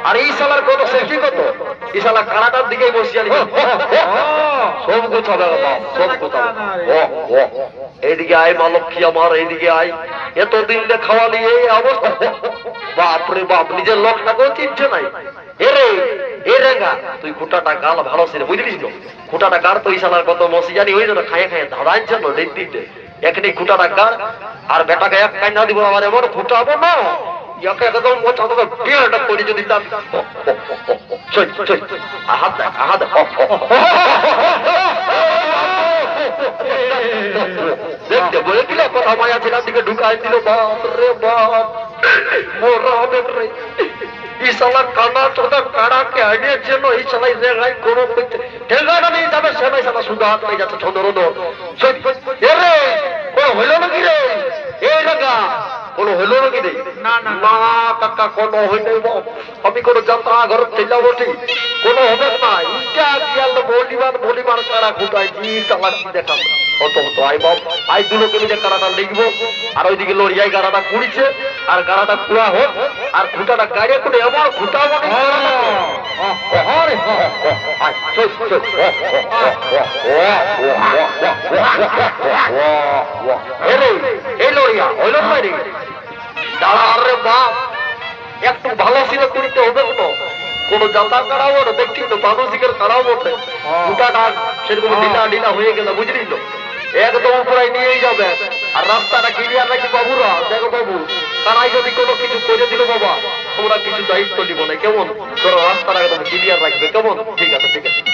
আর এই শালার কত সেফটি কত এই শালা কানাটার দিকেই বসিয়ে সব কোথাও সব কোথাও এইদিকে আয় মালক্ষী আমার এইদিকে আয় এতদিন খাওয়া নিয়ে এই অবস্থা বাপরে বাপ নিজের লোকটাকেও চিনছে নাই এরে এ রেঙ্গা তুই খুঁটাটা গাল ভালো ছিল বুঝলিস তো খুঁটাটা গাড় তো এই শালার কত মসিজানি হয়ে যেন খাইয়ে খাইয়ে ধাঁধাইছে না দিতে এখানে খুঁটাটা গাড় আর বেটাকে এক কান্না দিব আমার এমন খুঁটাবো না একদম বিয়েটা করে যদি দেখতে বলে দিল কথা মায়া ছিলাম দিকে ঢুকাই দিল বাপ রে বাপ মোরা হবে রে ইসালা কানা তোটা কাড়াকে আইনের জন্য এই সালাই জায়গায় কোনো ঠেকাটা নিয়ে যাবে সেবাই সালা সুন্দর হাত হয়ে যাচ্ছে ছোট রে কোনো হইল নাকি রে এই জায়গা কোনো হইল নাকি রে না না না কাকা কোনো হইল আমি কোনো যাত্রা ঘর চেলা বসি কোনো হবে না ইটা গিয়াল বলিবার কারা খুঁটাই জি সালা কি দেখাম হতো হতো আই বাপ আই দুলোকে মিলে কারাটা লিখবো আর ওইদিকে লড়িয়াই গাড়াটা কুড়িছে আর গাড়াটা কুড়া হোক আর খুঁটাটা গাড়িয়ে করে এমন খুঁটাবো এই লড়িয়া হইল রে দাঁড়া রে বাপ একটু ভালো সিনে করিতে হবে কোন যাতা কাড়াবো না দেখছি তো মানসিকের কাড়াবো খুঁটাটা সেরকম ঢিলা ঢিলা হয়ে গেল বুঝলি তো একদম উপরে নিয়েই যাবে আর রাস্তাটা ক্লিয়ার রাখি বাবুরা দেখো বাবু তারাই যদি কোনো কিছু করে দিল বাবা তোমরা কিছু দায়িত্ব নিব না কেমন তোরা রাস্তাটা একদম ক্লিয়ার রাখবে কেমন ঠিক আছে ঠিক আছে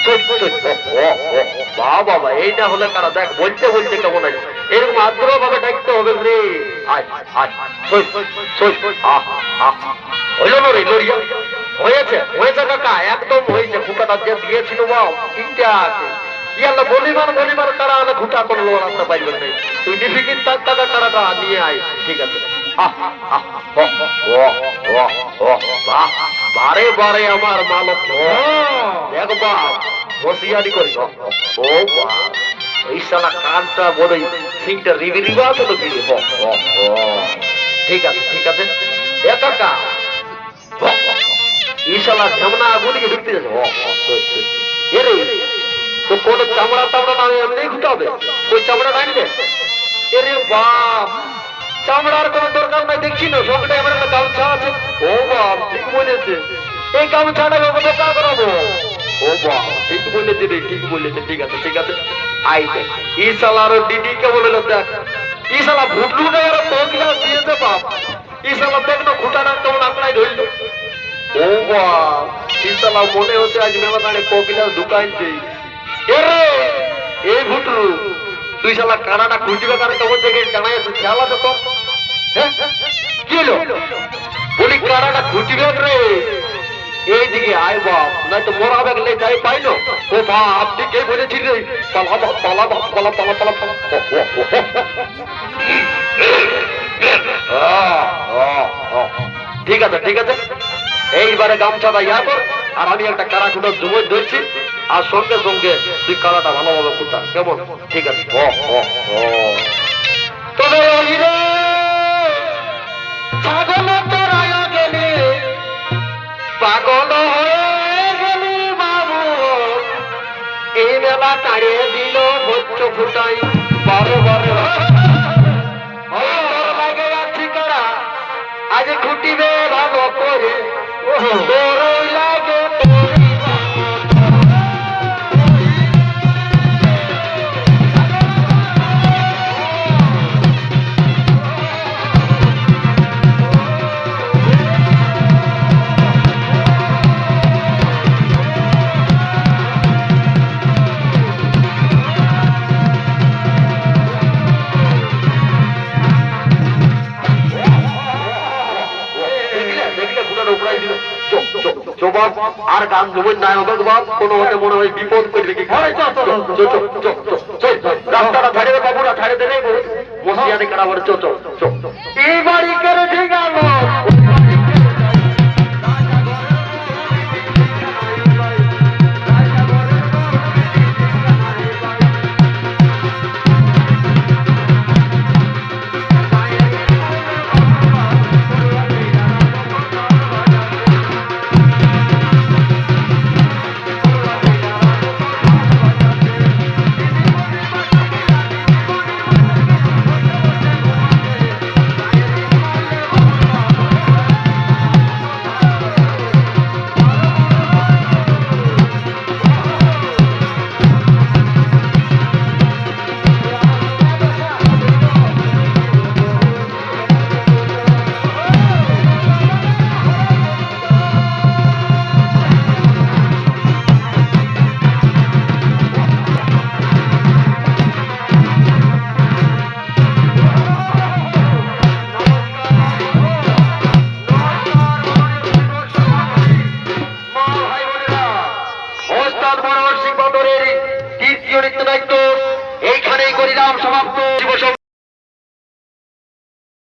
বাবা এইটা হলে কারা দেখ বলতে বলতে কেমন আছে এরকম আগ্রহ ভাবে ডাকতে হবে রে হইল না রে লড়িয়া হয়েছে হয়েছে কাকা একদম হয়েছে খুঁটাটা যে দিয়েছিল বাবা তিনটা আছে ইয়াল্লা বলিবার কারা হলে খুঁটা কোনো লোক রাস্তা পাইবেন নাই তুই ডিফিকিট টাকা কারাটা নিয়ে আয় ঠিক আছে বারে বারে আমার মালক দেখ বাপ বসিয়ারি করি ও বাপ এই শালা কানটা বলে সিংটা রিবা আছে তো কি ঠিক আছে ঠিক আছে এ কাকা এই শালা ঝামনা আগুনকে ঢুকতে যাচ্ছে এরে তো কোন চামড়া টামড়া না এমনি খুঁটাবে ওই চামড়া টানবে এরে বাপ চামড়ার কোন দরকার নাই দেখছি না সঙ্গে আমার একটা গামছা আছে ও বাপ ঠিক বলেছে এই গামছাটাকে কোথা করাবো ও বাপ ঠিক বলেছে রে ঠিক বলেছে ঠিক আছে আইতে ই শালার দিদি কে বলে দেখ ই শালা ভুটলু না আর তোকিয়া দিয়েছে বাপ ই শালা দেখ না খুঁটাটা কেমন আপনাই ধরল ও বাপ ই শালা মনে হচ্ছে আজ মেলা কানে কোকিলা ঢুকাইছে এই ভুটলু তুই শালা কানাটা খুঁজবে কারণ তখন থেকে জানাই আছে খেয়াল আছে তো কি হলো বলি কানাটা খুঁজবে রে এইদিকে আয় বাপ নাই তো মোরা বেগলে যাই পাইলো ও বাপ আপনি কে বলেছি রে পালা ঠিক আছে এইবারে গামছাটা ইয়া কর আর আমি একটা কারা খুঁটো জুমে ধরছি আর সঙ্গে সঙ্গে তুই কারাটা ভালোভাবে খুঁটা কেমন ঠিক আছে তবে ছাগল তোরায় গেলি পাগল হয়ে গেলি বাবু এই মেলা তাড়িয়ে দিল বচ্চ ফুটাই বারে লাগে যাচ্ছি কারা তোরই লাগে আর গান জমির নায়ক বাপ কোনো হতে মনে হয় বিপদ করবে কি রাস্তাটা ছাড়িয়ে বাবুরা ছাড়ে দেবে মসিয়ানে কেনা বলে চো এই বাড়ি করে ঠিক গেল দ্বিতীয় নৃত্য দায়িত্ব এইখানেই করিলাম সমাপ্ত।